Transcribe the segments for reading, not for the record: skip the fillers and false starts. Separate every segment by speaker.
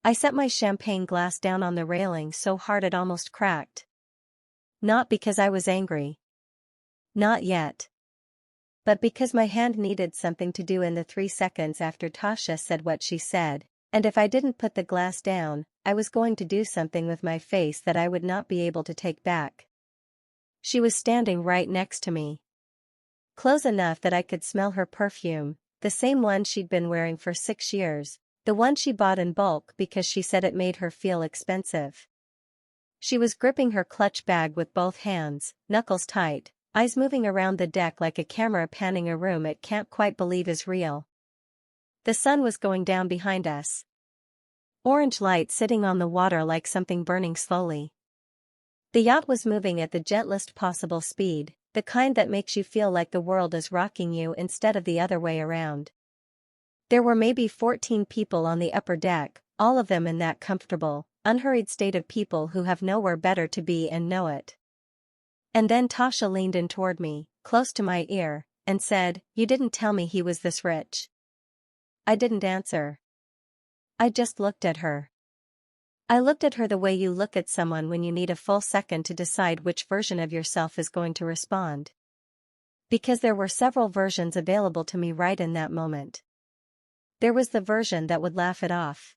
Speaker 1: I set my champagne glass down on the railing so hard it almost cracked. Not because I was angry. Not yet. But because my hand needed something to do in the 3 seconds after Tasha said what she said, and if I didn't put the glass down, I was going to do something with my face that I would not be able to take back. She was standing right next to me. Close enough that I could smell her perfume, the same one she'd been wearing for 6 years, the one she bought in bulk because she said it made her feel expensive. She was gripping her clutch bag with both hands, knuckles tight, eyes moving around the deck like a camera panning a room it can't quite believe is real. The sun was going down behind us. Orange light sitting on the water like something burning slowly. The yacht was moving at the gentlest possible speed, the kind that makes you feel like the world is rocking you instead of the other way around. There were maybe 14 people on the upper deck, all of them in that comfortable, unhurried state of people who have nowhere better to be and know it. And then Tasha leaned in toward me, close to my ear, and said, "You didn't tell me he was this rich." I didn't answer. I just looked at her. I looked at her the way you look at someone when you need a full second to decide which version of yourself is going to respond. Because there were several versions available to me right in that moment. There was the version that would laugh it off.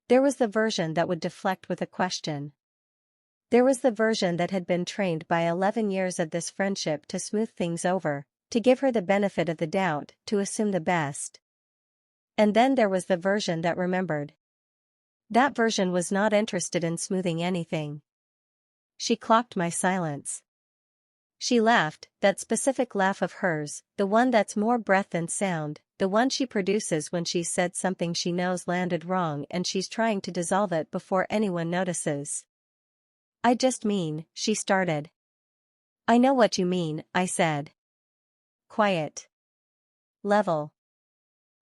Speaker 1: There was the version that would deflect with a question. There was the version that had been trained by 11 years of this friendship to smooth things over, to give her the benefit of the doubt, to assume the best. And then there was the version that remembered. That version was not interested in smoothing anything. She clocked my silence. She laughed, that specific laugh of hers, the one that's more breath than sound, the one she produces when she's said something she knows landed wrong and she's trying to dissolve it before anyone notices. "I just mean," she started. "I know what you mean," I said. Quiet. Level.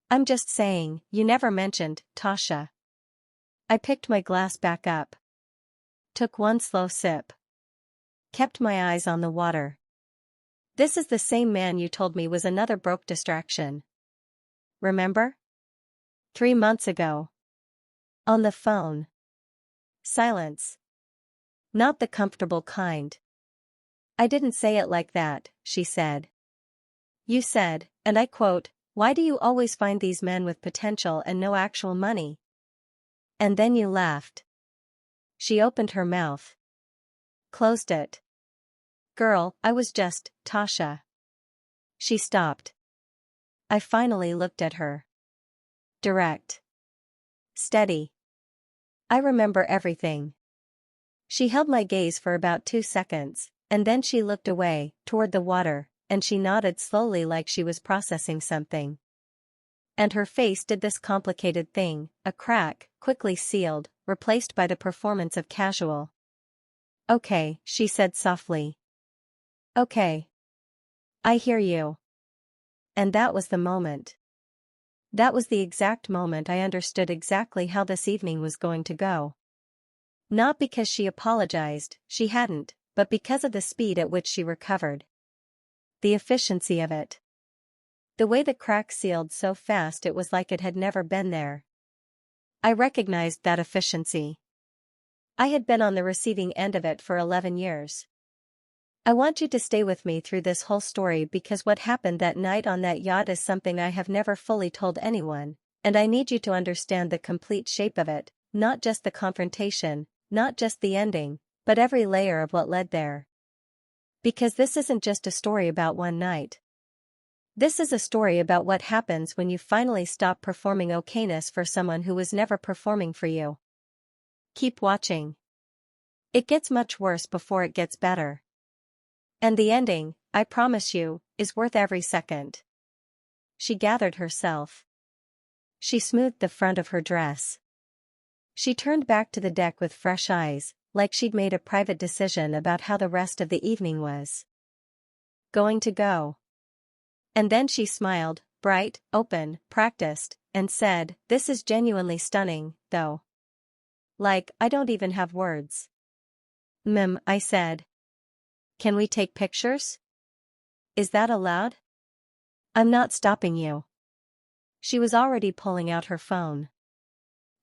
Speaker 1: "I'm just saying, you never mentioned, Tasha." I picked my glass back up. Took one slow sip. Kept my eyes on the water. "This is the same man you told me was another broke distraction. Remember? 3 months ago. On the phone." Silence. "Not the comfortable kind." "I didn't say it like that," she said. "You said, and I quote, 'Why do you always find these men with potential and no actual money?' And then you laughed." She opened her mouth. Closed it. "Girl, I was just, Tasha." She stopped. I finally looked at her. Direct. Steady. I remember everything. She held my gaze for about 2 seconds, and then she looked away, toward the water, and she nodded slowly like she was processing something. And her face did this complicated thing, a crack, quickly sealed, replaced by the performance of casual. "Okay," she said softly. "Okay. I hear you." And that was the moment. That was the exact moment I understood exactly how this evening was going to go. Not because she apologized, she hadn't, but because of the speed at which she recovered. The efficiency of it. The way the crack sealed so fast it was like it had never been there. I recognized that efficiency. I had been on the receiving end of it for 11 years. I want you to stay with me through this whole story because what happened that night on that yacht is something I have never fully told anyone, and I need you to understand the complete shape of it, not just the confrontation, not just the ending, but every layer of what led there. Because this isn't just a story about one night. This is a story about what happens when you finally stop performing okayness for someone who was never performing for you. Keep watching. It gets much worse before it gets better. And the ending, I promise you, is worth every second. She gathered herself. She smoothed the front of her dress. She turned back to the deck with fresh eyes, like she'd made a private decision about how the rest of the evening was going to go. And then she smiled, bright, open, practiced, and said, "This is genuinely stunning, though. Like, I don't even have words." I said. "Can we take pictures? Is that allowed?" "I'm not stopping you." She was already pulling out her phone.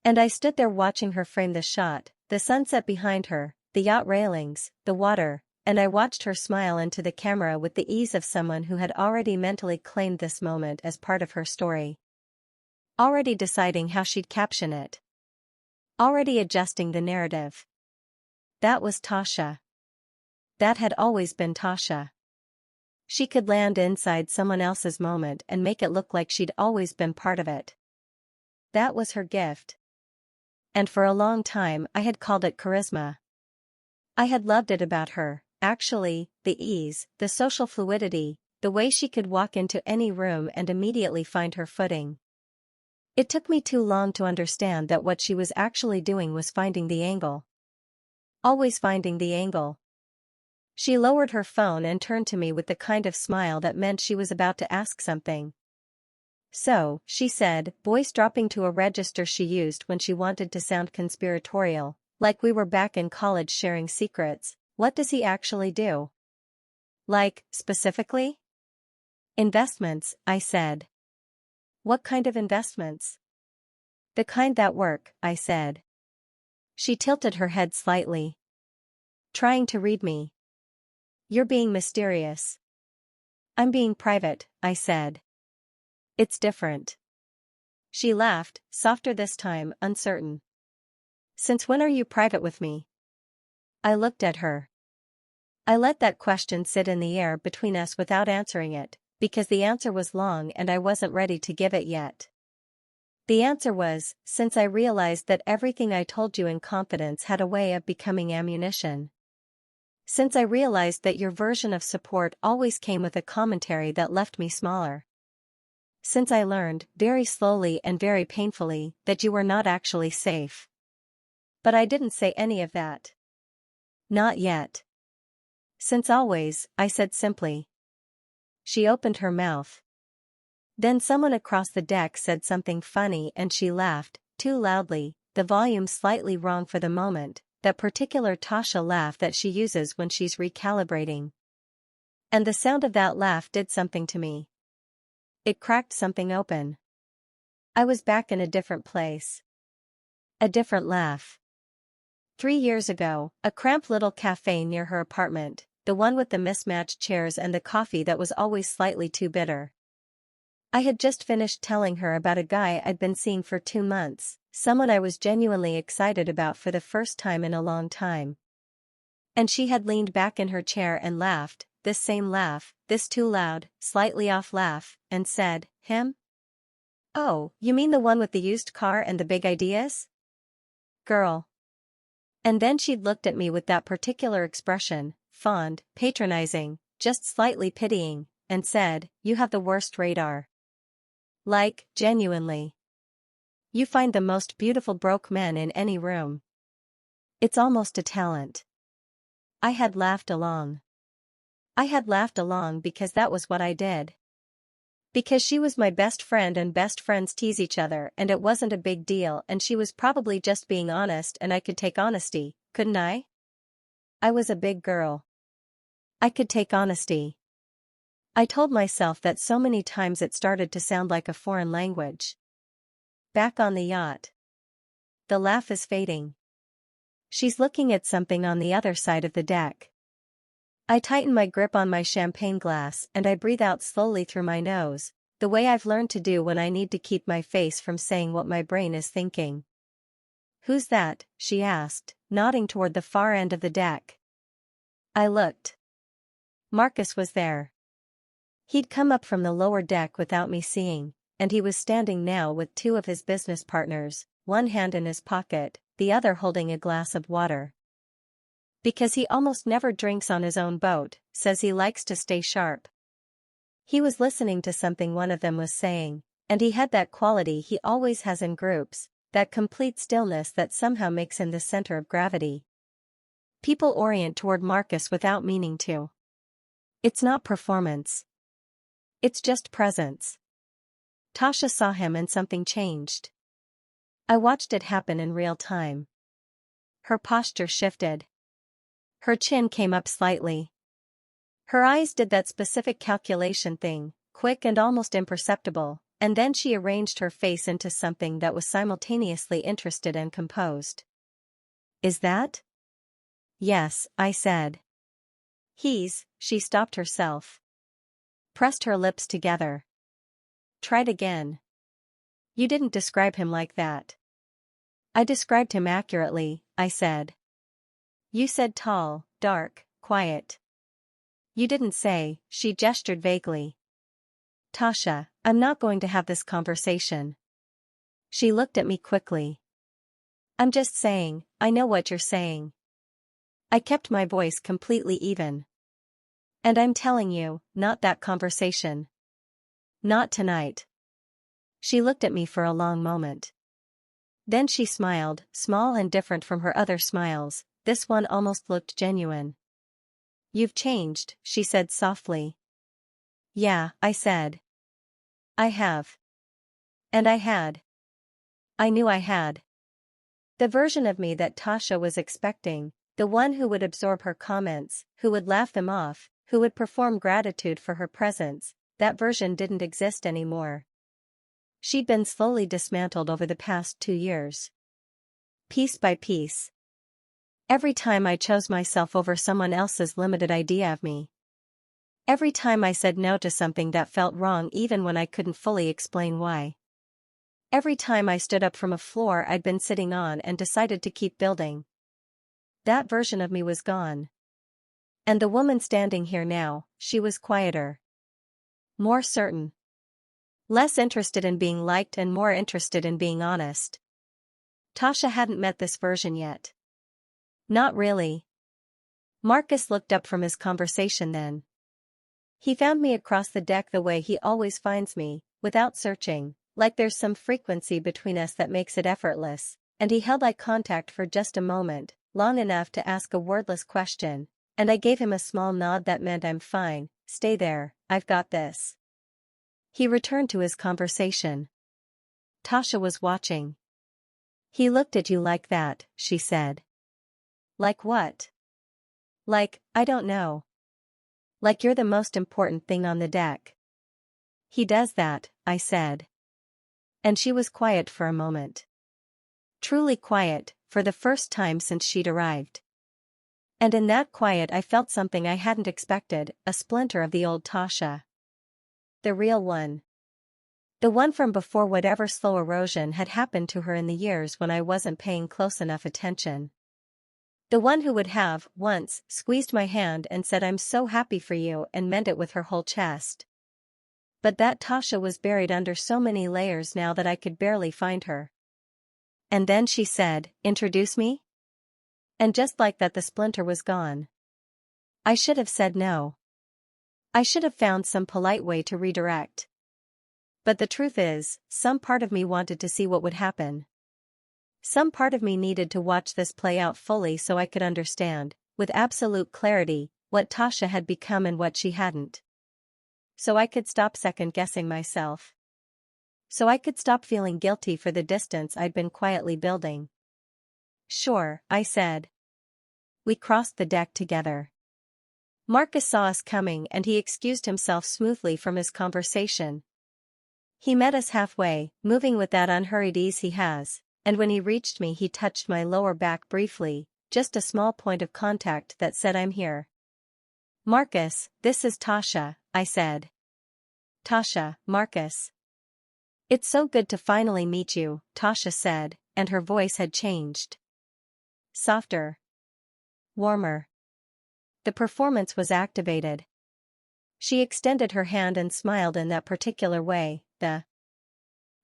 Speaker 1: And I stood there watching her frame the shot, the sunset behind her, the yacht railings, the water, and I watched her smile into the camera with the ease of someone who had already mentally claimed this moment as part of her story. Already deciding how she'd caption it. Already adjusting the narrative. That was Tasha. That had always been Tasha. She could land inside someone else's moment and make it look like she'd always been part of it. That was her gift. And for a long time I had called it charisma. I had loved it about her, actually, the ease, the social fluidity, the way she could walk into any room and immediately find her footing. It took me too long to understand that what she was actually doing was finding the angle. Always finding the angle. She lowered her phone and turned to me with the kind of smile that meant she was about to ask something. So, she said, voice dropping to a register she used when she wanted to sound conspiratorial, like we were back in college sharing secrets, what does he actually do? Like, specifically? Investments, I said. What kind of investments? The kind that work, I said. She tilted her head slightly. Trying to read me. You're being mysterious. I'm being private, I said. It's different. She laughed, softer this time, uncertain. Since when are you private with me? I looked at her. I let that question sit in the air between us without answering it, because the answer was long and I wasn't ready to give it yet. The answer was, since I realized that everything I told you in confidence had a way of becoming ammunition. Since I realized that your version of support always came with a commentary that left me smaller. Since I learned, very slowly and very painfully, that you were not actually safe. But I didn't say any of that. Not yet. Since always, I said simply. She opened her mouth. Then someone across the deck said something funny and she laughed, too loudly, the volume slightly wrong for the moment, that particular Tasha laugh that she uses when she's recalibrating. And the sound of that laugh did something to me. It cracked something open. I was back in a different place. A different laugh. 3 years ago, a cramped little cafe near her apartment, the one with the mismatched chairs and the coffee that was always slightly too bitter. I had just finished telling her about a guy I'd been seeing for 2 months, someone I was genuinely excited about for the first time in a long time. And she had leaned back in her chair and laughed, this same laugh, this too loud, slightly off laugh, and said, him? Oh, you mean the one with the used car and the big ideas? Girl. And then she'd looked at me with that particular expression, fond, patronizing, just slightly pitying, and said, you have the worst radar. Like, genuinely. You find the most beautiful broke men in any room. It's almost a talent. I had laughed along. I had laughed along because that was what I did. Because she was my best friend and best friends tease each other and it wasn't a big deal and she was probably just being honest and I could take honesty, couldn't I? I was a big girl. I could take honesty. I told myself that so many times it started to sound like a foreign language. Back on the yacht. The laugh is fading. She's looking at something on the other side of the deck. I tighten my grip on my champagne glass and I breathe out slowly through my nose, the way I've learned to do when I need to keep my face from saying what my brain is thinking. Who's that? She asked, nodding toward the far end of the deck. I looked. Marcus was there. He'd come up from the lower deck without me seeing, and he was standing now with 2 of his business partners, one hand in his pocket, the other holding a glass of water. Because he almost never drinks on his own boat, says he likes to stay sharp. He was listening to something one of them was saying, and he had that quality he always has in groups, that complete stillness that somehow makes him the center of gravity. People orient toward Marcus without meaning to. It's not performance. It's just presence. Tasha saw him and something changed. I watched it happen in real time. Her posture shifted. Her chin came up slightly. Her eyes did that specific calculation thing, quick and almost imperceptible, and then she arranged her face into something that was simultaneously interested and composed. Is that? Yes, I said. She stopped herself. Pressed her lips together. Tried again. You didn't describe him like that. I described him accurately, I said. You said tall, dark, quiet. You didn't say, she gestured vaguely. Tasha, I'm not going to have this conversation. She looked at me quickly. I'm just saying, I know what you're saying. I kept my voice completely even. And I'm telling you, not that conversation. Not tonight. She looked at me for a long moment. Then she smiled, small and different from her other smiles. This one almost looked genuine. You've changed, she said softly. Yeah, I said. I have. And I had. I knew I had. The version of me that Tasha was expecting, the one who would absorb her comments, who would laugh them off, who would perform gratitude for her presence, that version didn't exist anymore. She'd been slowly dismantled over the past 2 years. Piece by piece. Every time I chose myself over someone else's limited idea of me. Every time I said no to something that felt wrong even when I couldn't fully explain why. Every time I stood up from a floor I'd been sitting on and decided to keep building. That version of me was gone. And the woman standing here now, she was quieter. More certain. Less interested in being liked and more interested in being honest. Tasha hadn't met this version yet. Not really. Marcus looked up from his conversation then. He found me across the deck the way he always finds me, without searching, like there's some frequency between us that makes it effortless, and he held eye contact for just a moment, long enough to ask a wordless question, and I gave him a small nod that meant I'm fine, stay there, I've got this. He returned to his conversation. Tasha was watching. He looked at you like that, she said. Like what? Like, I don't know. Like you're the most important thing on the deck. He does that, I said. And she was quiet for a moment. Truly quiet, for the first time since she'd arrived. And in that quiet I felt something I hadn't expected, a splinter of the old Tasha. The real one. The one from before whatever slow erosion had happened to her in the years when I wasn't paying close enough attention. The one who would have, once, squeezed my hand and said I'm so happy for you and meant it with her whole chest. But that Tasha was buried under so many layers now that I could barely find her. And then she said, introduce me? And just like that the splinter was gone. I should have said no. I should have found some polite way to redirect. But the truth is, some part of me wanted to see what would happen. Some part of me needed to watch this play out fully so I could understand, with absolute clarity, what Tasha had become and what she hadn't. So I could stop second-guessing myself. So I could stop feeling guilty for the distance I'd been quietly building. Sure, I said. We crossed the deck together. Marcus saw us coming and he excused himself smoothly from his conversation. He met us halfway, moving with that unhurried ease he has, and when he reached me he touched my lower back briefly, just a small point of contact that said I'm here. Marcus, this is Tasha, I said. Tasha, Marcus. It's so good to finally meet you, Tasha said, and her voice had changed. Softer. Warmer. The performance was activated. She extended her hand and smiled in that particular way, the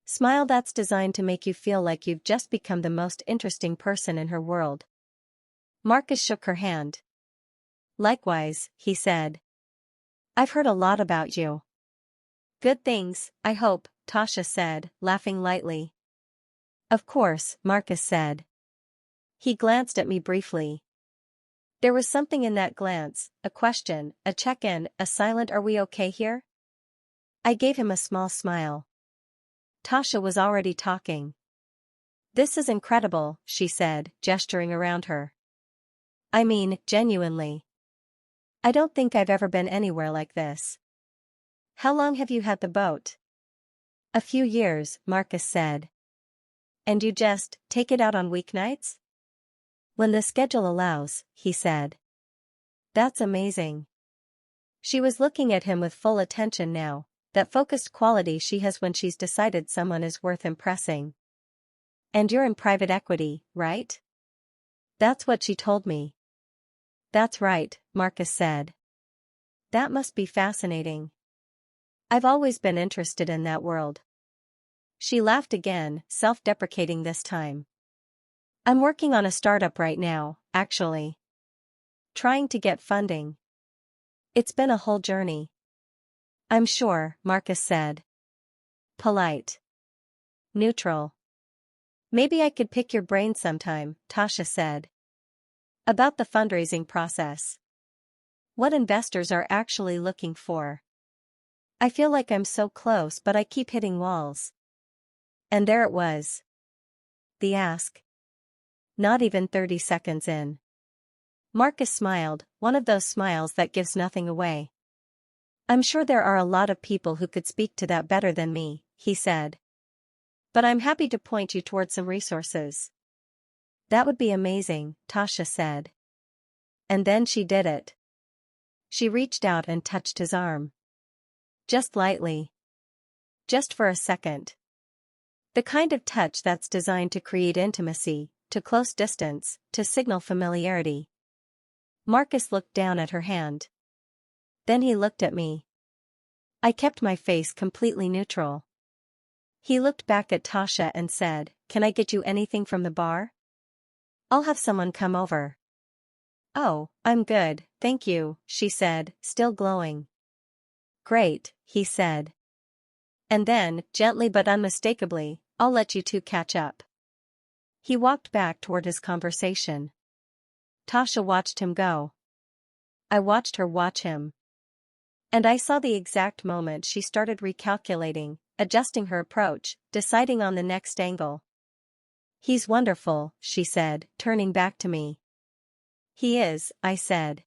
Speaker 1: smile that's designed to make you feel like you've just become the most interesting person in her world. Marcus shook her hand. Likewise, he said. I've heard a lot about you. Good things, I hope, Tasha said, laughing lightly. Of course, Marcus said. He glanced at me briefly. There was something in that glance, a question, a check-in, a silent "Are we okay here?" I gave him a small smile. Tasha was already talking. This is incredible, she said, gesturing around her. I mean, genuinely. I don't think I've ever been anywhere like this. How long have you had the boat? A few years, Marcus said. And you just take it out on weeknights? When the schedule allows, he said. That's amazing. She was looking at him with full attention now, that focused quality she has when she's decided someone is worth impressing. And you're in private equity, right? That's what she told me. That's right, Marcus said. That must be fascinating. I've always been interested in that world. She laughed again, self-deprecating this time. I'm working on a startup right now, actually. Trying to get funding. It's been a whole journey. I'm sure, Marcus said. Polite. Neutral. Maybe I could pick your brain sometime, Tasha said. About the fundraising process. What investors are actually looking for. I feel like I'm so close but I keep hitting walls. And there it was. The ask. Not even 30 seconds in. Marcus smiled, one of those smiles that gives nothing away. I'm sure there are a lot of people who could speak to that better than me, he said. But I'm happy to point you towards some resources. That would be amazing, Tasha said. And then she did it. She reached out and touched his arm. Just lightly. Just for a second. The kind of touch that's designed to create intimacy, to close distance, to signal familiarity. Marcus looked down at her hand. Then he looked at me. I kept my face completely neutral. He looked back at Tasha and said, "Can I get you anything from the bar? I'll have someone come over." "Oh, I'm good, thank you," she said, still glowing. "Great," he said. And then, gently but unmistakably, "I'll let you two catch up." He walked back toward his conversation. Tasha watched him go. I watched her watch him. And I saw the exact moment she started recalculating, adjusting her approach, deciding on the next angle. "He's wonderful," she said, turning back to me. "He is," I said.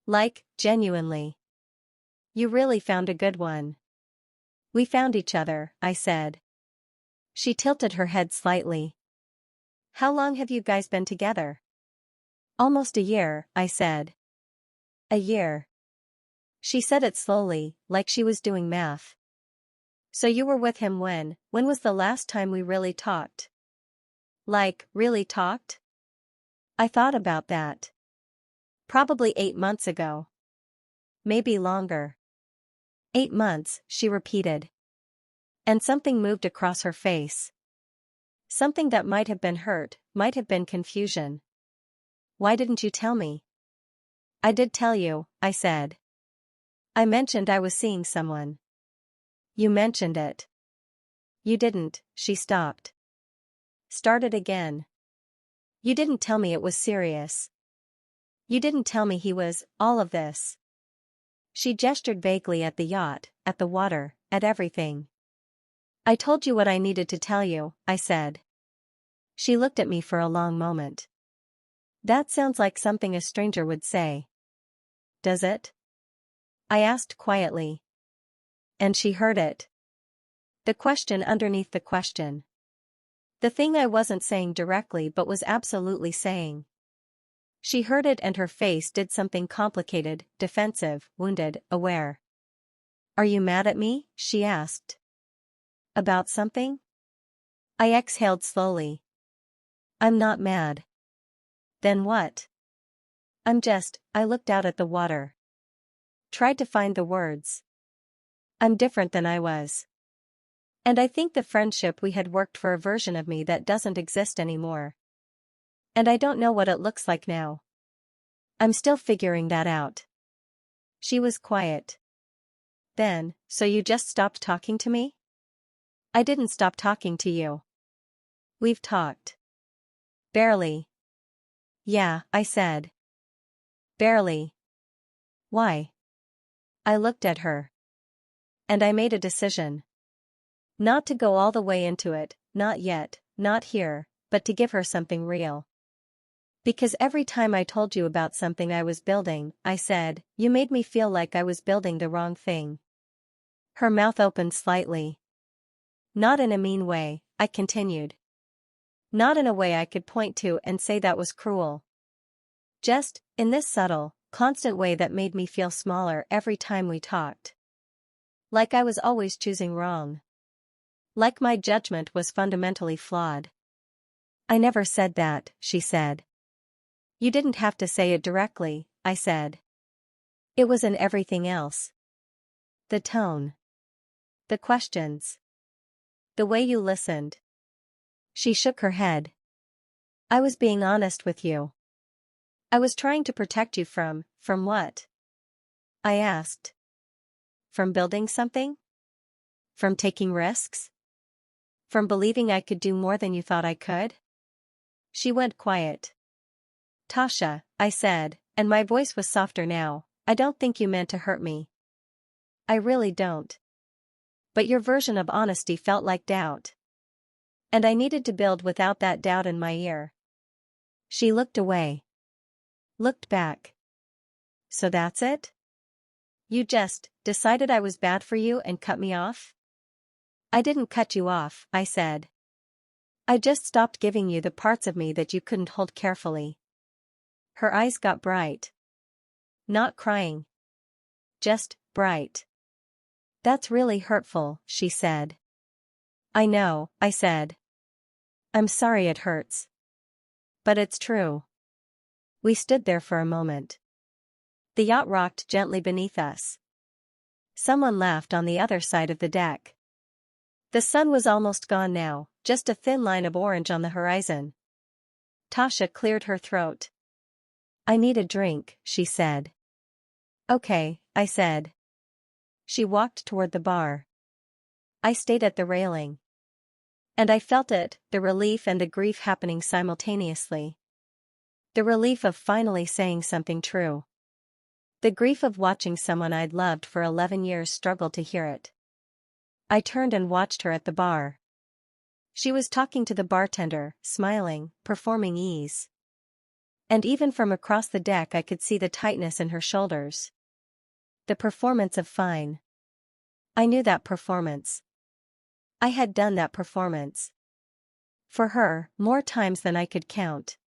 Speaker 1: "Like, genuinely. You really found a good one." "We found each other," I said. She tilted her head slightly. "How long have you guys been together?" "Almost a year," I said. "A year." She said it slowly, like she was doing math. "So you were with him when was the last time we really talked?" "Like, really talked?" I thought about that. "Probably 8 months ago. Maybe longer." 8 months, she repeated. And something moved across her face. Something that might have been hurt, might have been confusion. "Why didn't you tell me?" "I did tell you," I said. "I mentioned I was seeing someone." "You mentioned it." "You didn't," she stopped. Started again. "You didn't tell me it was serious. You didn't tell me he was all of this." She gestured vaguely at the yacht, at the water, at everything. "I told you what I needed to tell you," I said. She looked at me for a long moment. "That sounds like something a stranger would say." "Does it?" I asked quietly. And she heard it. The question underneath the question. The thing I wasn't saying directly but was absolutely saying. She heard it and her face did something complicated, defensive, wounded, aware. "Are you mad at me?" she asked. "About something?" I exhaled slowly. "I'm not mad." "Then what?" I looked out at the water. Tried to find the words. "I'm different than I was. And I think the friendship we had worked for a version of me that doesn't exist anymore. And I don't know what it looks like now. I'm still figuring that out." She was quiet. Then, "So you just stopped talking to me?" "I didn't stop talking to you. We've talked." "Barely." "Yeah," I said. "Barely." "Why?" I looked at her. And I made a decision. Not to go all the way into it, not yet, not here, but to give her something real. "Because every time I told you about something I was building," I said, "you made me feel like I was building the wrong thing." Her mouth opened slightly. Not in a mean way, I continued. Not in a way I could point to and say that was cruel. Just, in this subtle, constant way that made me feel smaller every time we talked. Like I was always choosing wrong. Like my judgment was fundamentally flawed. I never said that, she said. You didn't have to say it directly, I said. It was in everything else. The tone. The questions. The way you listened. She shook her head. I was being honest with you. I was trying to protect you from what? I asked. From building something? From taking risks? From believing I could do more than you thought I could? She went quiet. Tasha, I said, and my voice was softer now, I don't think you meant to hurt me. I really don't. But your version of honesty felt like doubt. And I needed to build without that doubt in my ear. She looked away. Looked back. So that's it? You just decided I was bad for you and cut me off? I didn't cut you off, I said. I just stopped giving you the parts of me that you couldn't hold carefully. Her eyes got bright. Not crying. Just bright. That's really hurtful, she said. I know, I said. I'm sorry it hurts. But it's true. We stood there for a moment. The yacht rocked gently beneath us. Someone laughed on the other side of the deck. The sun was almost gone now, just a thin line of orange on the horizon. Tasha cleared her throat. I need a drink, she said. Okay, I said. She walked toward the bar. I stayed at the railing. And I felt it, the relief and the grief happening simultaneously. The relief of finally saying something true. The grief of watching someone I'd loved for 11 years struggle to hear it. I turned and watched her at the bar. She was talking to the bartender, smiling, performing ease. And even from across the deck I could see the tightness in her shoulders. The performance of fine. I knew that performance. I had done that performance. For her, more times than I could count.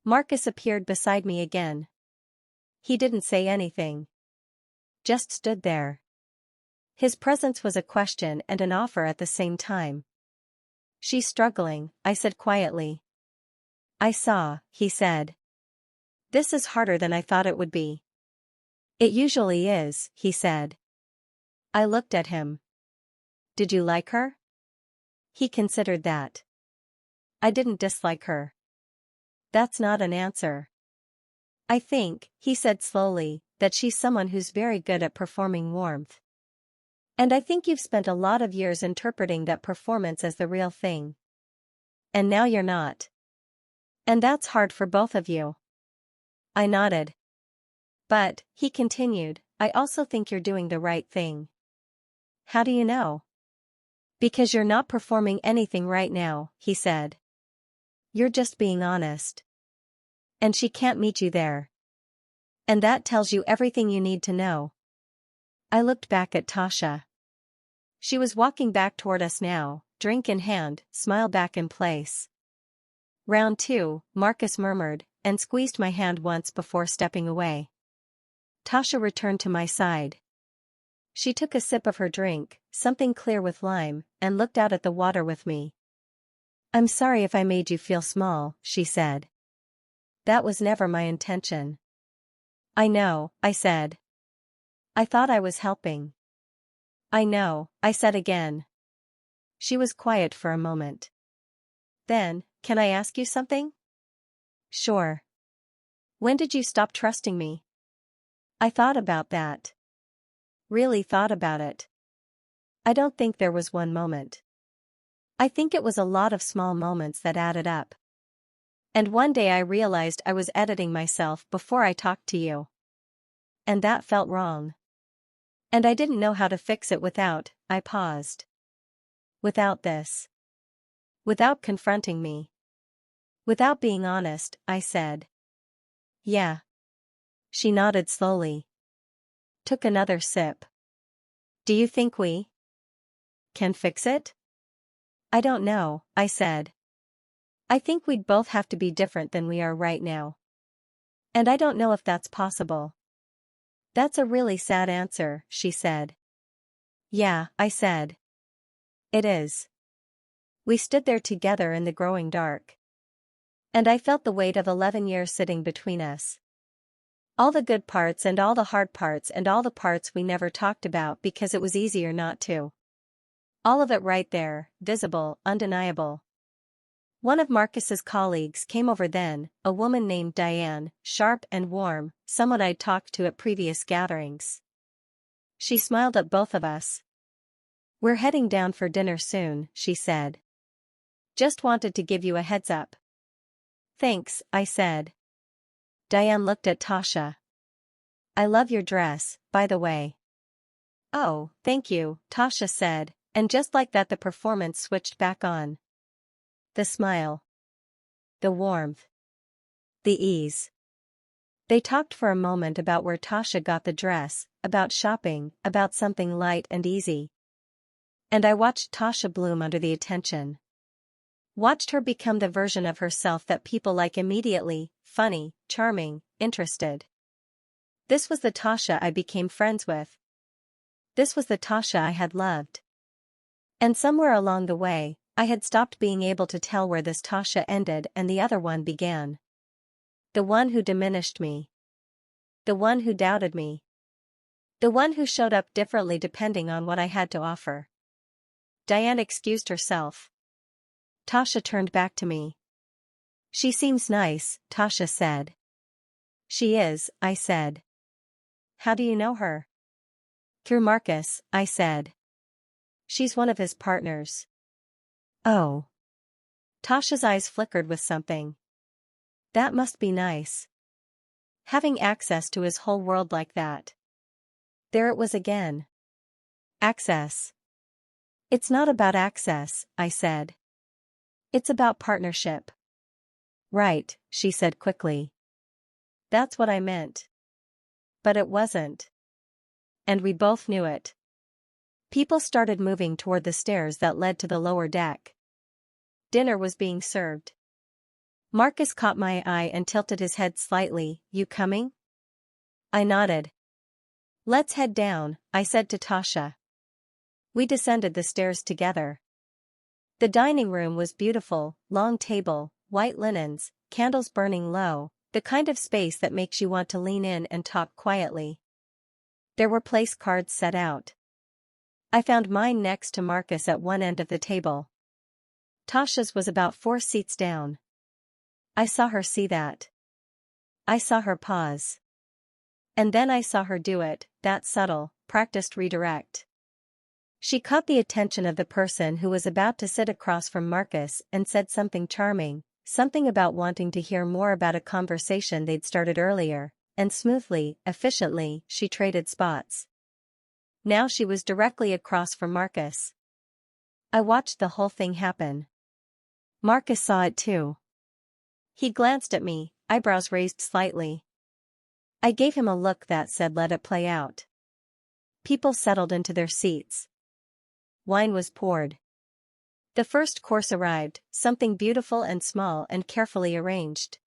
Speaker 1: Marcus appeared beside me again. He didn't say anything. Just stood there. His presence was a question and an offer at the same time. She's struggling, I said quietly. I saw, he said. This is harder than I thought it would be. It usually is, he said. I looked at him. Did you like her? He considered that. I didn't dislike her. That's not an answer. I think, he said slowly, that she's someone who's very good at performing warmth. And I think you've spent a lot of years interpreting that performance as the real thing. And now you're not. And that's hard for both of you. I nodded. But, he continued, I also think you're doing the right thing. How do you know? Because you're not performing anything right now, he said. You're just being honest. And she can't meet you there. And that tells you everything you need to know. I looked back at Tasha. She was walking back toward us now, drink in hand, smile back in place. Round two, Marcus murmured, and squeezed my hand once before stepping away. Tasha returned to my side. She took a sip of her drink, something clear with lime, and looked out at the water with me. I'm sorry if I made you feel small, she said. That was never my intention. I know, I said. I thought I was helping. I know, I said again. She was quiet for a moment. Then, can I ask you something? Sure. When did you stop trusting me? I thought about that. Really thought about it. I don't think there was one moment. I think it was a lot of small moments that added up. And one day I realized I was editing myself before I talked to you. And that felt wrong. And I didn't know how to fix it without, I paused. Without this. Without confronting me. Without being honest, I said. Yeah. She nodded slowly. Took another sip. Do you think we can fix it? I don't know, I said. I think we'd both have to be different than we are right now. And I don't know if that's possible. That's a really sad answer, she said. Yeah, I said. It is. We stood there together in the growing dark. And I felt the weight of 11 years sitting between us. All the good parts and all the hard parts and all the parts we never talked about because it was easier not to. All of it right there, visible, undeniable. One of Marcus's colleagues came over then, a woman named Diane, sharp and warm, someone I'd talked to at previous gatherings. She smiled at both of us. We're heading down for dinner soon, she said. Just wanted to give you a heads up. Thanks, I said. Diane looked at Tasha. I love your dress, by the way. Oh, thank you, Tasha said, and just like that the performance switched back on. The smile. The warmth. The ease. They talked for a moment about where Tasha got the dress, about shopping, about something light and easy. And I watched Tasha bloom under the attention. Watched her become the version of herself that people like immediately, funny, charming, interested. This was the Tasha I became friends with. This was the Tasha I had loved. And somewhere along the way, I had stopped being able to tell where this Tasha ended and the other one began. The one who diminished me. The one who doubted me. The one who showed up differently depending on what I had to offer. Diane excused herself. Tasha turned back to me. She seems nice, Tasha said. She is, I said. How do you know her? Through Marcus, I said. She's one of his partners. Oh. Tasha's eyes flickered with something. That must be nice. Having access to his whole world like that. There it was again. Access. It's not about access, I said. It's about partnership. Right, she said quickly. That's what I meant. But it wasn't. And we both knew it. People started moving toward the stairs that led to the lower deck. Dinner was being served. Marcus caught my eye and tilted his head slightly. You coming? I nodded. Let's head down, I said to Tasha. We descended the stairs together. The dining room was beautiful, long table, white linens, candles burning low, the kind of space that makes you want to lean in and talk quietly. There were place cards set out. I found mine next to Marcus at one end of the table. Tasha's was about 4 seats down. I saw her see that. I saw her pause. And then I saw her do it, that subtle, practiced redirect. She caught the attention of the person who was about to sit across from Marcus and said something charming, something about wanting to hear more about a conversation they'd started earlier, and smoothly, efficiently, she traded spots. Now she was directly across from Marcus. I watched the whole thing happen. Marcus saw it too. He glanced at me, eyebrows raised slightly. I gave him a look that said let it play out. People settled into their seats. Wine was poured. The first course arrived, something beautiful and small and carefully arranged.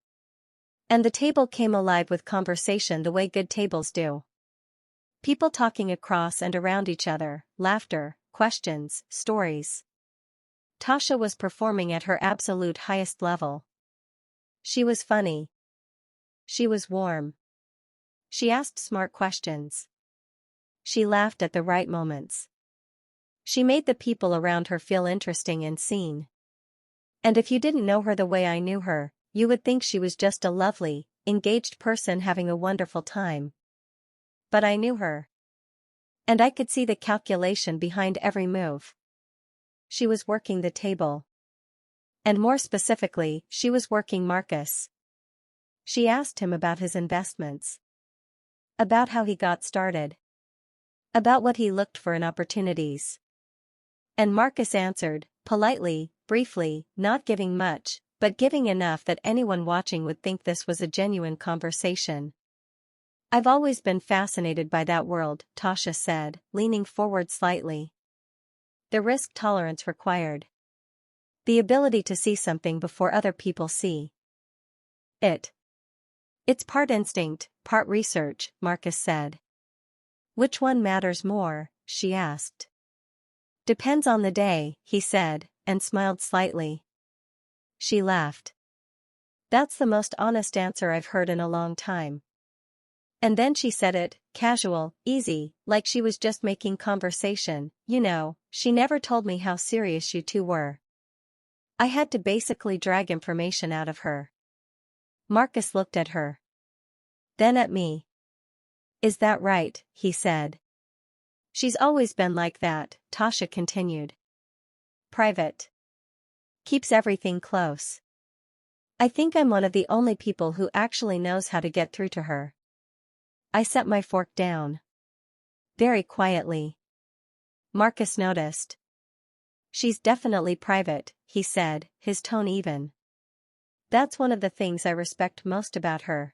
Speaker 1: And the table came alive with conversation the way good tables do. People talking across and around each other, laughter, questions, stories. Tasha was performing at her absolute highest level. She was funny. She was warm. She asked smart questions. She laughed at the right moments. She made the people around her feel interesting and seen. And if you didn't know her the way I knew her, you would think she was just a lovely, engaged person having a wonderful time. But I knew her. And I could see the calculation behind every move. She was working the table. And more specifically, she was working Marcus. She asked him about his investments. About how he got started. About what he looked for in opportunities. And Marcus answered, politely, briefly, not giving much, but giving enough that anyone watching would think this was a genuine conversation. I've always been fascinated by that world, Tasha said, leaning forward slightly. The risk tolerance required. The ability to see something before other people see it. It's part instinct, part research, Marcus said. Which one matters more? She asked. Depends on the day, he said, and smiled slightly. She laughed. That's the most honest answer I've heard in a long time. And then she said it, casual, easy, like she was just making conversation. You know, she never told me how serious you two were. I had to basically drag information out of her. Marcus looked at her. Then at me. Is that right? He said. She's always been like that, Tasha continued. Private. Keeps everything close. I think I'm one of the only people who actually knows how to get through to her. I set my fork down. Very quietly. Marcus noticed. She's definitely private, he said, his tone even. That's one of the things I respect most about her.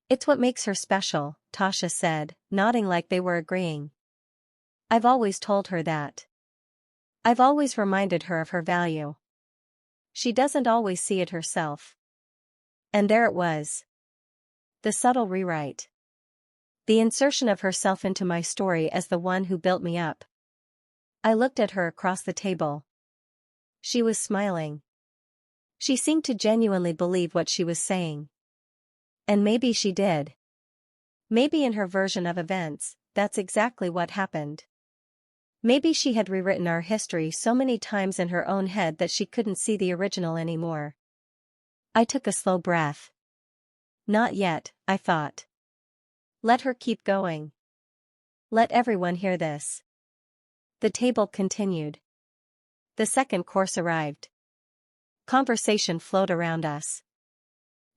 Speaker 1: It's what makes her special, Tasha said, nodding like they were agreeing. I've always told her that. I've always reminded her of her value. She doesn't always see it herself. And there it was. The subtle rewrite. The insertion of herself into my story as the one who built me up. I looked at her across the table. She was smiling. She seemed to genuinely believe what she was saying. And maybe she did. Maybe in her version of events, that's exactly what happened. Maybe she had rewritten our history so many times in her own head that she couldn't see the original anymore. I took a slow breath. Not yet, I thought. Let her keep going. Let everyone hear this. The table continued. The second course arrived. Conversation flowed around us.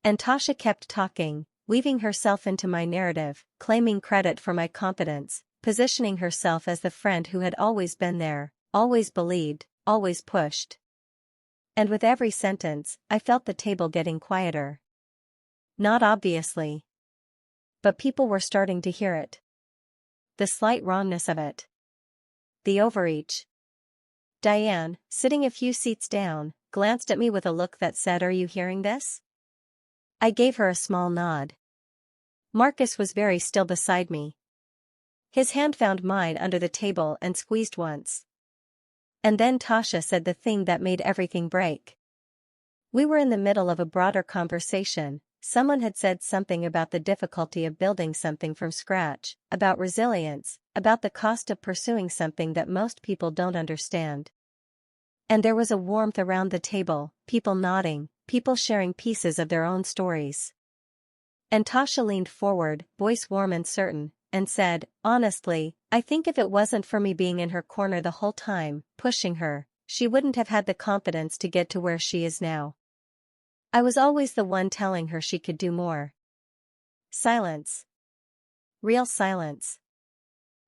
Speaker 1: And Tasha kept talking, weaving herself into my narrative, claiming credit for my competence, positioning herself as the friend who had always been there, always believed, always pushed. And with every sentence, I felt the table getting quieter. Not obviously. But people were starting to hear it. The slight wrongness of it. The overreach. Diane, sitting a few seats down, glanced at me with a look that said, "Are you hearing this?" I gave her a small nod. Marcus was very still beside me. His hand found mine under the table and squeezed once. And then Tasha said the thing that made everything break. We were in the middle of a broader conversation. Someone had said something about the difficulty of building something from scratch, about resilience, about the cost of pursuing something that most people don't understand. And there was a warmth around the table, people nodding, people sharing pieces of their own stories. And Tasha leaned forward, voice warm and certain, and said, "Honestly, I think if it wasn't for me being in her corner the whole time, pushing her, she wouldn't have had the confidence to get to where she is now. I was always the one telling her she could do more." Silence. Real silence.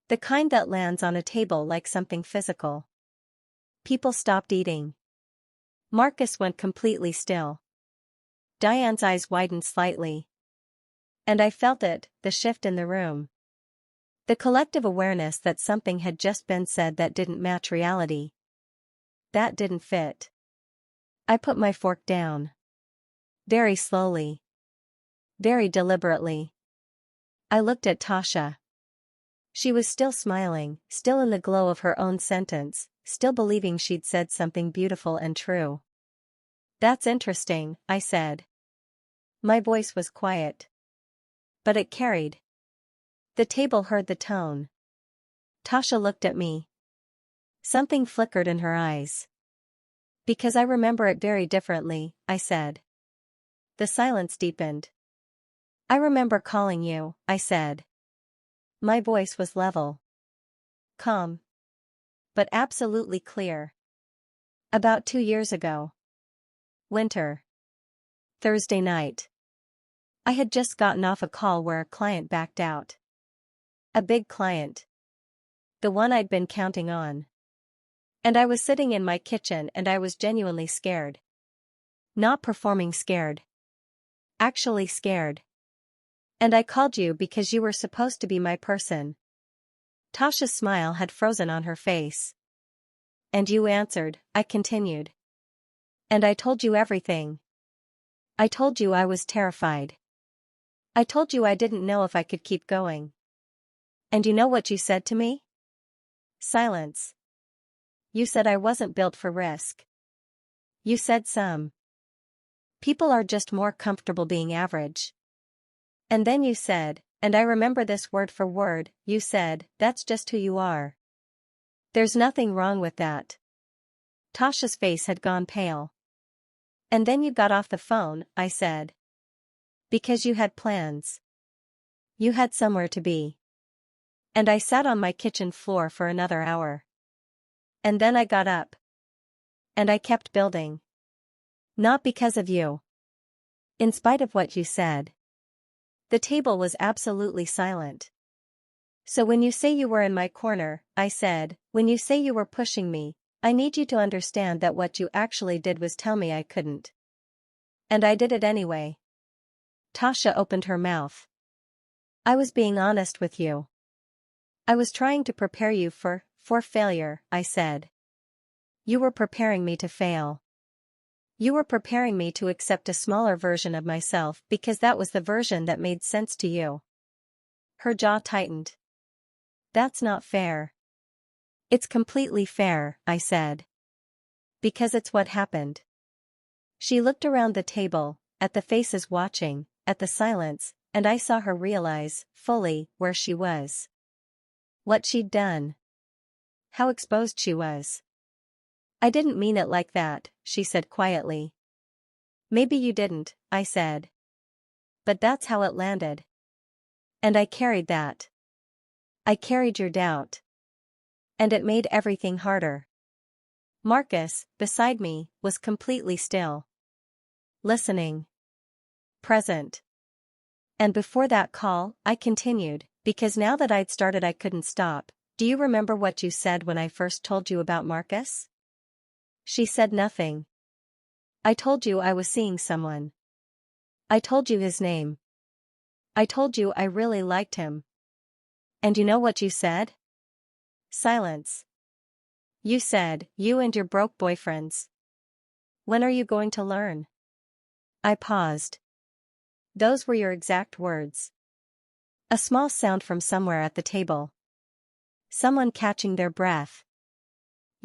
Speaker 1: The kind that lands on a table like something physical. People stopped eating. Marcus went completely still. Diane's eyes widened slightly. And I felt it, the shift in the room. The collective awareness that something had just been said that didn't match reality. That didn't fit. I put my fork down. Very slowly. Very deliberately. I looked at Tasha. She was still smiling, still in the glow of her own sentence, still believing she'd said something beautiful and true. "That's interesting," I said. My voice was quiet. But it carried. The table heard the tone. Tasha looked at me. Something flickered in her eyes. "Because I remember it very differently," I said. The silence deepened. "I remember calling you," I said. My voice was level. Calm. But absolutely clear. "About 2 years ago. Winter. Thursday night. I had just gotten off a call where a client backed out. A big client. The one I'd been counting on. And I was sitting in my kitchen and I was genuinely scared. Not performing scared. Actually scared. And I called you because you were supposed to be my person." Tasha's smile had frozen on her face. "And you answered," I continued. And I told you everything. I told you I was terrified. I told you I didn't know if I could keep going. And you know what you said to me? Silence. You said I wasn't built for risk. You said some people are just more comfortable being average. And then you said, and I remember this word for word, you said, that's just who you are. There's nothing wrong with that. Tasha's face had gone pale. And then you got off the phone, I said. Because you had plans. You had somewhere to be. And I sat on my kitchen floor for another hour. And then I got up. And I kept building. Not because of you. In spite of what you said. The table was absolutely silent. So when you say you were in my corner, I said, when you say you were pushing me, I need you to understand that what you actually did was tell me I couldn't. And I did it anyway. Tasha opened her mouth. I was being honest with you. I was trying to prepare you for failure, I said. You were preparing me to fail. You were preparing me to accept a smaller version of myself because that was the version that made sense to you. Her jaw tightened. That's not fair. It's completely fair, I said. Because it's what happened. She looked around the table, at the faces watching, at the silence, and I saw her realize, fully, where she was. What she'd done. How exposed she was. I didn't mean it like that, she said quietly. Maybe you didn't, I said. But that's how it landed. And I carried that. I carried your doubt. And it made everything harder. Marcus, beside me, was completely still. Listening. Present. And before that call, I continued, because now that I'd started I couldn't stop. Do you remember what you said when I first told you about Marcus? She said nothing. I told you I was seeing someone. I told you his name. I told you I really liked him. And you know what you said? Silence. You said, you and your broke boyfriends. When are you going to learn? I paused. Those were your exact words. A small sound from somewhere at the table. Someone catching their breath.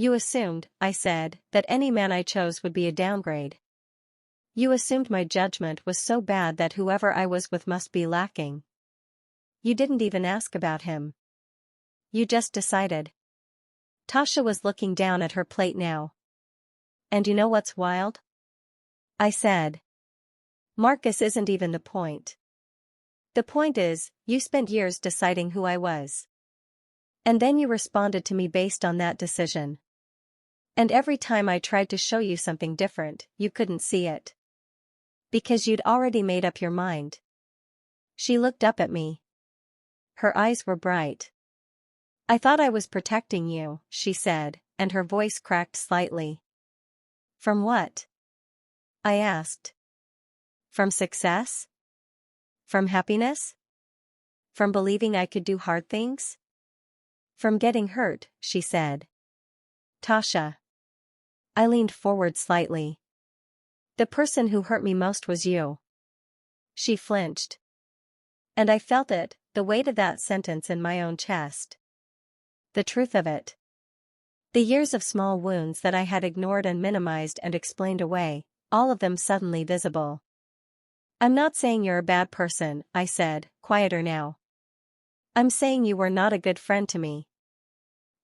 Speaker 1: You assumed, I said, that any man I chose would be a downgrade. You assumed my judgment was so bad that whoever I was with must be lacking. You didn't even ask about him. You just decided. Tasha was looking down at her plate now. And you know what's wild? I said. Marcus isn't even the point. The point is, you spent years deciding who I was. And then you responded to me based on that decision. And every time I tried to show you something different, you couldn't see it. Because you'd already made up your mind. She looked up at me. Her eyes were bright. I thought I was protecting you, she said, and her voice cracked slightly. From what? I asked. From success? From happiness? From believing I could do hard things? From getting hurt, she said. Tasha. I leaned forward slightly. The person who hurt me most was you. She flinched. And I felt it, the weight of that sentence in my own chest. The truth of it. The years of small wounds that I had ignored and minimized and explained away, all of them suddenly visible. I'm not saying you're a bad person, I said, quieter now. I'm saying you were not a good friend to me.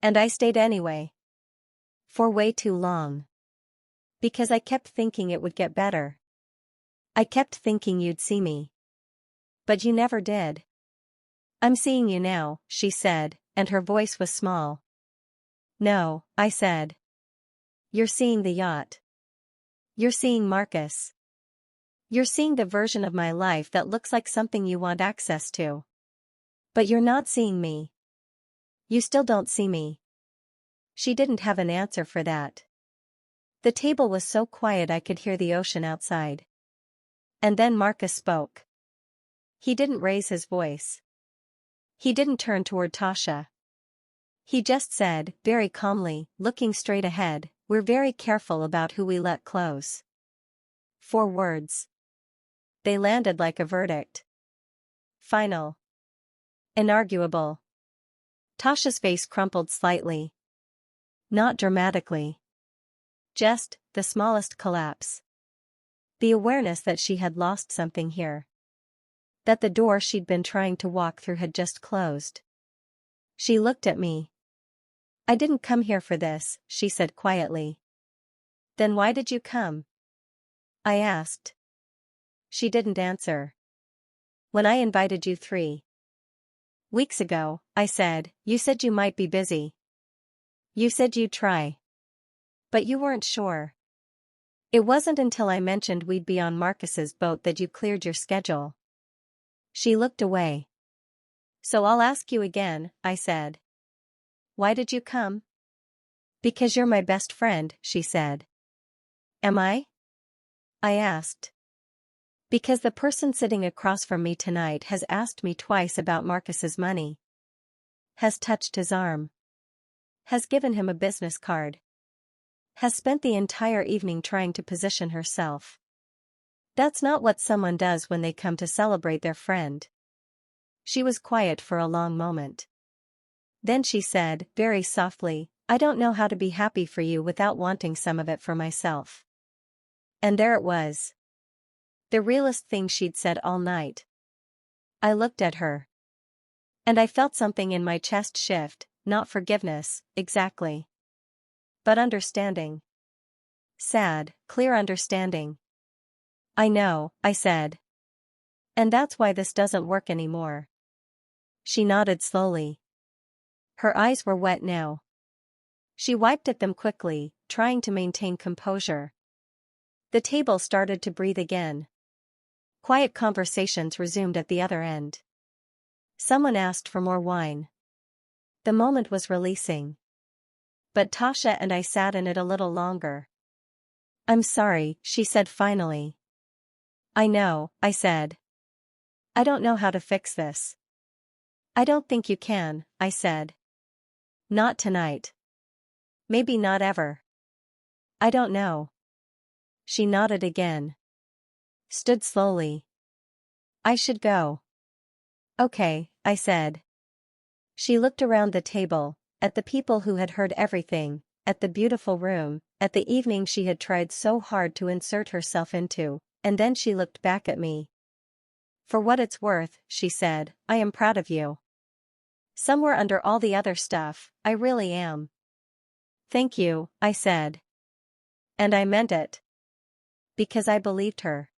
Speaker 1: And I stayed anyway. For way too long. Because I kept thinking it would get better. I kept thinking you'd see me. But you never did. I'm seeing you now, she said, and her voice was small. No, I said. You're seeing the yacht. You're seeing Marcus. You're seeing the version of my life that looks like something you want access to. But you're not seeing me. You still don't see me. She didn't have an answer for that. The table was so quiet I could hear the ocean outside. And then Marcus spoke. He didn't raise his voice. He didn't turn toward Tasha. He just said, very calmly, looking straight ahead, We're very careful about who we let close. 4 words. They landed like a verdict. Final. Inarguable. Tasha's face crumpled slightly. Not dramatically. Just the smallest collapse. The awareness that she had lost something here. That the door she'd been trying to walk through had just closed. She looked at me. I didn't come here for this, she said quietly. Then why did you come? I asked. She didn't answer. When I invited you 3 weeks ago, I said, you said you might be busy. You said you'd try. But you weren't sure. It wasn't until I mentioned we'd be on Marcus's boat that you cleared your schedule. She looked away. So I'll ask you again, I said. Why did you come? Because you're my best friend, she said. Am I? I asked. Because the person sitting across from me tonight has asked me twice about Marcus's money. Has touched his arm. Has given him a business card. Has spent the entire evening trying to position herself. That's not what someone does when they come to celebrate their friend. She was quiet for a long moment. Then she said, very softly, I don't know how to be happy for you without wanting some of it for myself. And there it was. The realest thing she'd said all night. I looked at her. And I felt something in my chest shift, not forgiveness, exactly. But understanding. Sad, clear understanding. I know, I said. And that's why this doesn't work anymore. She nodded slowly. Her eyes were wet now. She wiped at them quickly, trying to maintain composure. The table started to breathe again. Quiet conversations resumed at the other end. Someone asked for more wine. The moment was releasing. But Tasha and I sat in it a little longer. I'm sorry, she said finally. I know, I said. I don't know how to fix this. I don't think you can, I said. Not tonight. Maybe not ever. I don't know. She nodded again. Stood slowly. I should go. Okay, I said. She looked around the table, at the people who had heard everything, at the beautiful room, at the evening she had tried so hard to insert herself into, and then she looked back at me. For what it's worth, she said, I am proud of you. Somewhere under all the other stuff, I really am. Thank you, I said. And I meant it. Because I believed her.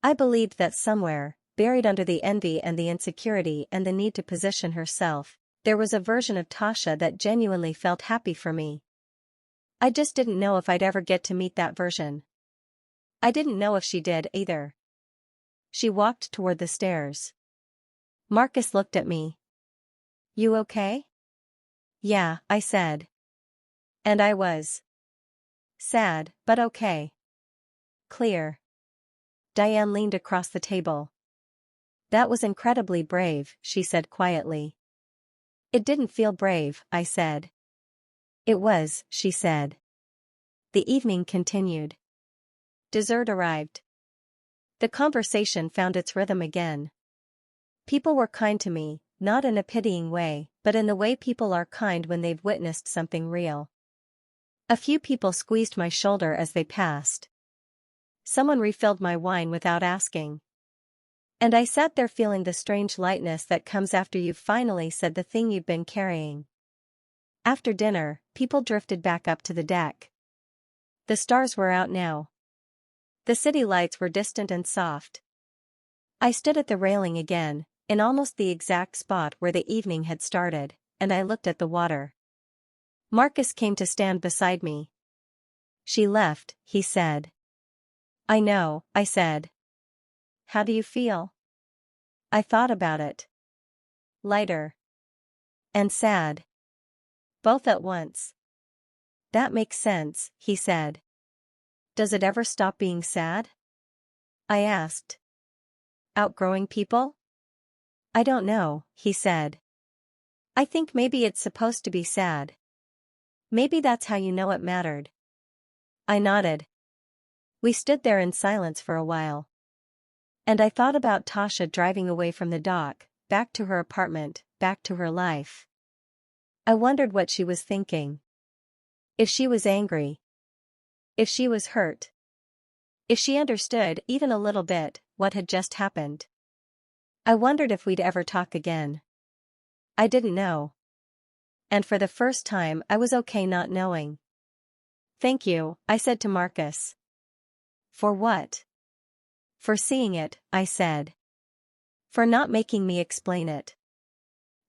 Speaker 1: I believed that somewhere, buried under the envy and the insecurity and the need to position herself, there was a version of Tasha that genuinely felt happy for me. I just didn't know if I'd ever get to meet that version. I didn't know if she did either. She walked toward the stairs. Marcus looked at me. You okay? Yeah, I said. And I was. Sad, but okay. Clear. Diane leaned across the table. That was incredibly brave, she said quietly. It didn't feel brave, I said. It was, she said. The evening continued. Dessert arrived. The conversation found its rhythm again. People were kind to me, not in a pitying way, but in the way people are kind when they've witnessed something real. A few people squeezed my shoulder as they passed. Someone refilled my wine without asking. And I sat there feeling the strange lightness that comes after you've finally said the thing you've been carrying. After dinner, people drifted back up to the deck. The stars were out now. The city lights were distant and soft. I stood at the railing again, in almost the exact spot where the evening had started, and I looked at the water. Marcus came to stand beside me. She left, he said. I know, I said. How do you feel? I thought about it. Lighter. And sad. Both at once. That makes sense, he said. Does it ever stop being sad? I asked. Outgrowing people? I don't know, he said. I think maybe it's supposed to be sad. Maybe that's how you know it mattered. I nodded. We stood there in silence for a while. And I thought about Tasha driving away from the dock, back to her apartment, back to her life. I wondered what she was thinking. If she was angry. If she was hurt. If she understood, even a little bit, what had just happened. I wondered if we'd ever talk again. I didn't know. And for the first time I was okay not knowing. Thank you, I said to Marcus. For what? For seeing it, I said. For not making me explain it.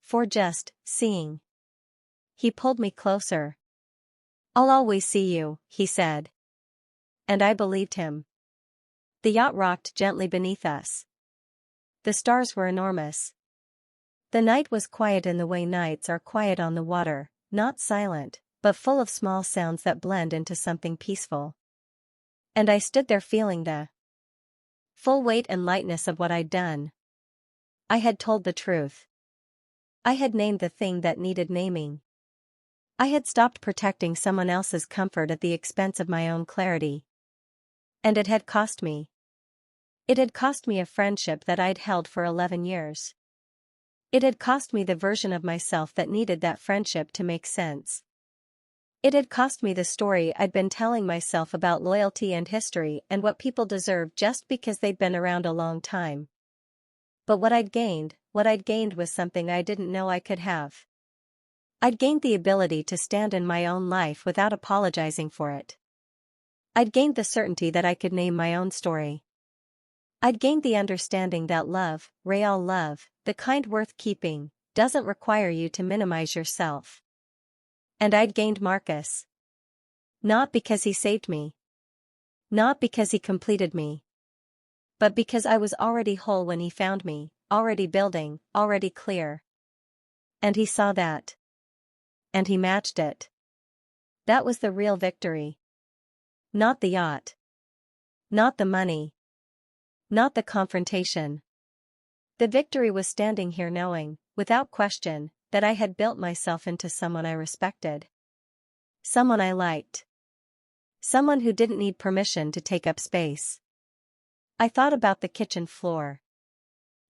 Speaker 1: For just seeing. He pulled me closer. I'll always see you, he said. And I believed him. The yacht rocked gently beneath us. The stars were enormous. The night was quiet in the way nights are quiet on the water, not silent, but full of small sounds that blend into something peaceful. And I stood there feeling the full weight and lightness of what I'd done. I had told the truth. I had named the thing that needed naming. I had stopped protecting someone else's comfort at the expense of my own clarity. And it had cost me. It had cost me a friendship that I'd held for 11 years. It had cost me the version of myself that needed that friendship to make sense. It had cost me the story I'd been telling myself about loyalty and history and what people deserve just because they'd been around a long time. But what I'd gained was something I didn't know I could have. I'd gained the ability to stand in my own life without apologizing for it. I'd gained the certainty that I could name my own story. I'd gained the understanding that love, real love, the kind worth keeping, doesn't require you to minimize yourself. And I'd gained Marcus. Not because he saved me. Not because he completed me. But because I was already whole when he found me, already building, already clear. And he saw that. And he matched it. That was the real victory. Not the yacht. Not the money. Not the confrontation. The victory was standing here knowing, without question, that I had built myself into someone I respected. Someone I liked. Someone who didn't need permission to take up space. I thought about the kitchen floor.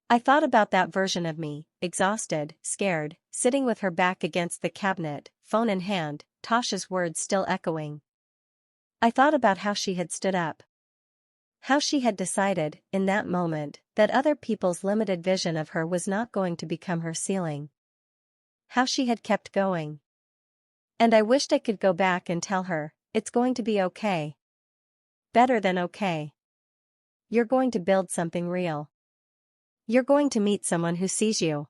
Speaker 1: I thought about that version of me, exhausted, scared, sitting with her back against the cabinet, phone in hand, Tasha's words still echoing. I thought about how she had stood up. How she had decided, in that moment, that other people's limited vision of her was not going to become her ceiling. How she had kept going. And I wished I could go back and tell her, it's going to be okay. Better than okay. You're going to build something real. You're going to meet someone who sees you.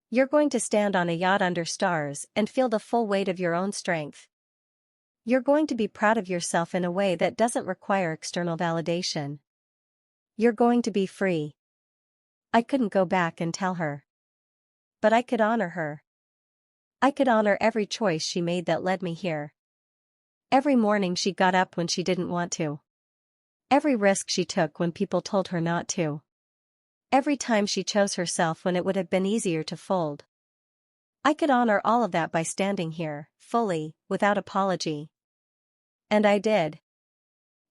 Speaker 1: You're going to stand on a yacht under stars and feel the full weight of your own strength. You're going to be proud of yourself in a way that doesn't require external validation. You're going to be free. I couldn't go back and tell her. But I could honor her. I could honor every choice she made that led me here. Every morning she got up when she didn't want to. Every risk she took when people told her not to. Every time she chose herself when it would have been easier to fold. I could honor all of that by standing here, fully, without apology. And I did.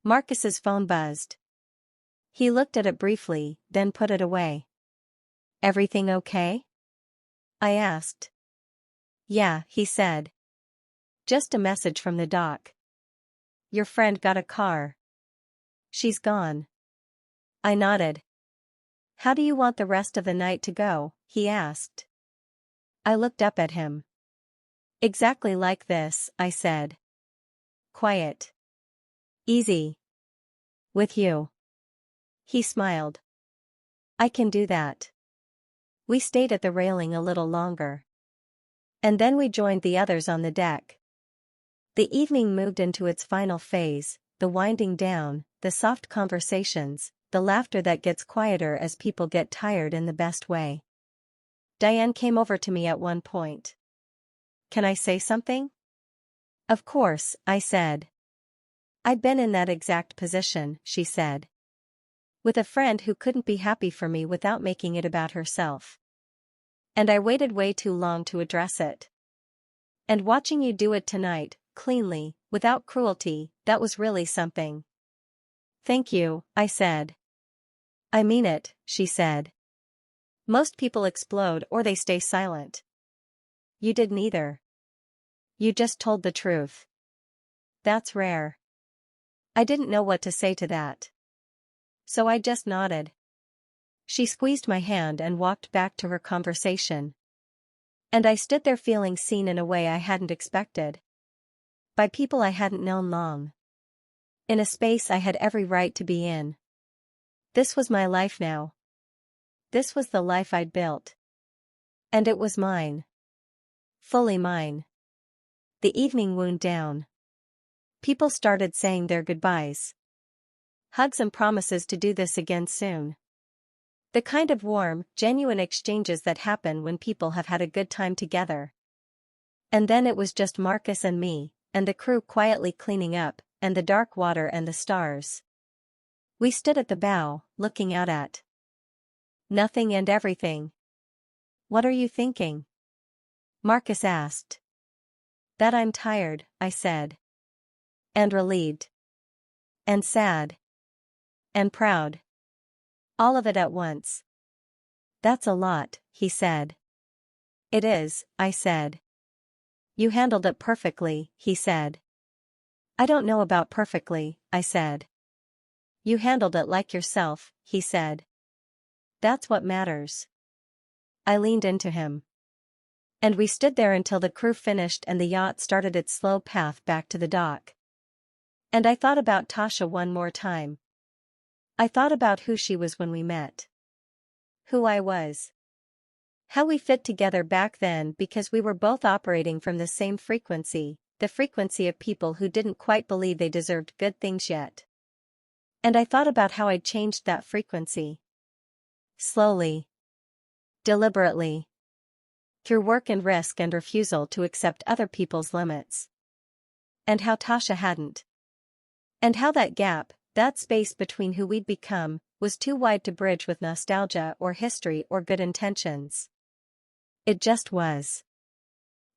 Speaker 1: Marcus's phone buzzed. He looked at it briefly, then put it away. Everything okay? I asked. Yeah, he said. Just a message from the dock. Your friend got a car. She's gone. I nodded. How do you want the rest of the night to go? He asked. I looked up at him. Exactly like this, I said. Quiet. Easy. With you. He smiled. I can do that. We stayed at the railing a little longer. And then we joined the others on the deck. The evening moved into its final phase, the winding down, the soft conversations, the laughter that gets quieter as people get tired in the best way. Diane came over to me at one point. Can I say something? Of course, I said. I'd been in that exact position, she said. With a friend who couldn't be happy for me without making it about herself. And I waited way too long to address it. And watching you do it tonight, cleanly, without cruelty, that was really something. Thank you, I said. I mean it, she said. Most people explode or they stay silent. You did neither. You just told the truth. That's rare. I didn't know what to say to that. So I just nodded. She squeezed my hand and walked back to her conversation. And I stood there feeling seen in a way I hadn't expected. By people I hadn't known long. In a space I had every right to be in. This was my life now. This was the life I'd built. And it was mine. Fully mine. The evening wound down. People started saying their goodbyes. Hugs and promises to do this again soon. The kind of warm, genuine exchanges that happen when people have had a good time together. And then it was just Marcus and me, and the crew quietly cleaning up, and the dark water and the stars. We stood at the bow, looking out at nothing and everything. What are you thinking? Marcus asked. That I'm tired, I said. And relieved. And sad. And proud. All of it at once. That's a lot, he said. It is, I said. You handled it perfectly, he said. I don't know about perfectly, I said. You handled it like yourself, he said. That's what matters. I leaned into him. And we stood there until the crew finished and the yacht started its slow path back to the dock. And I thought about Tasha one more time. I thought about who she was when we met. Who I was. How we fit together back then because we were both operating from the same frequency, the frequency of people who didn't quite believe they deserved good things yet. And I thought about how I'd changed that frequency. Slowly. Deliberately. Through work and risk and refusal to accept other people's limits. And how Tasha hadn't. And how that gap, that space between who we'd become, was too wide to bridge with nostalgia or history or good intentions. It just was.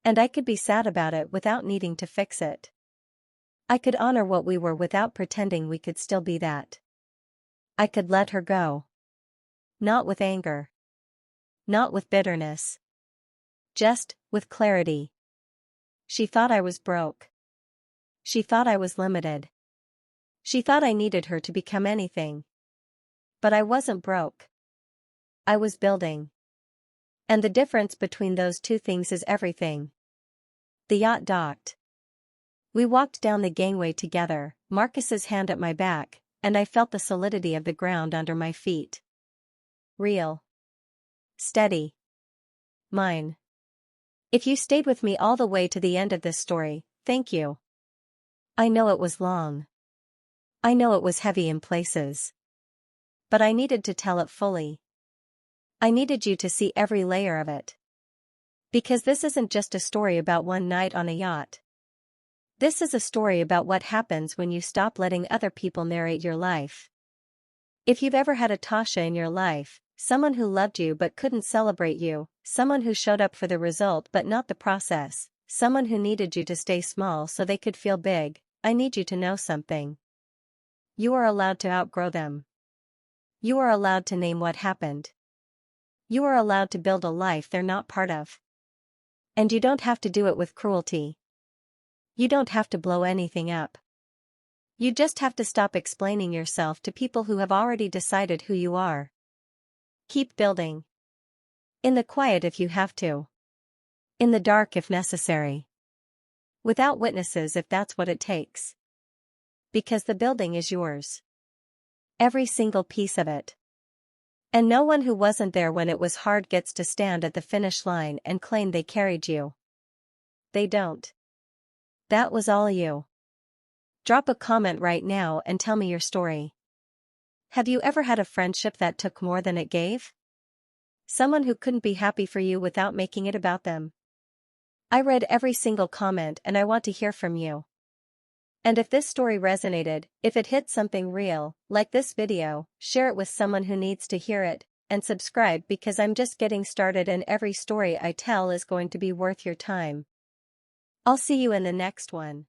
Speaker 1: And I could be sad about it without needing to fix it. I could honor what we were without pretending we could still be that. I could let her go. Not with anger. Not with bitterness. Just, with clarity. She thought I was broke. She thought I was limited. She thought I needed her to become anything. But I wasn't broke. I was building. And the difference between those two things is everything. The yacht docked. We walked down the gangway together, Marcus's hand at my back, and I felt the solidity of the ground under my feet. Real. Steady. Mine. If you stayed with me all the way to the end of this story, thank you. I know it was long. I know it was heavy in places. But I needed to tell it fully. I needed you to see every layer of it. Because this isn't just a story about one night on a yacht. This is a story about what happens when you stop letting other people narrate your life. If you've ever had a Tasha in your life, someone who loved you but couldn't celebrate you, someone who showed up for the result but not the process, someone who needed you to stay small so they could feel big, I need you to know something. You are allowed to outgrow them. You are allowed to name what happened. You are allowed to build a life they're not part of. And you don't have to do it with cruelty. You don't have to blow anything up. You just have to stop explaining yourself to people who have already decided who you are. Keep building. In the quiet if you have to. In the dark if necessary. Without witnesses if that's what it takes. Because the building is yours. Every single piece of it. And no one who wasn't there when it was hard gets to stand at the finish line and claim they carried you. They don't. That was all you. Drop a comment right now and tell me your story. Have you ever had a friendship that took more than it gave? Someone who couldn't be happy for you without making it about them? I read every single comment and I want to hear from you. And if this story resonated, if it hit something real, like this video, share it with someone who needs to hear it, and subscribe because I'm just getting started and every story I tell is going to be worth your time. I'll see you in the next one.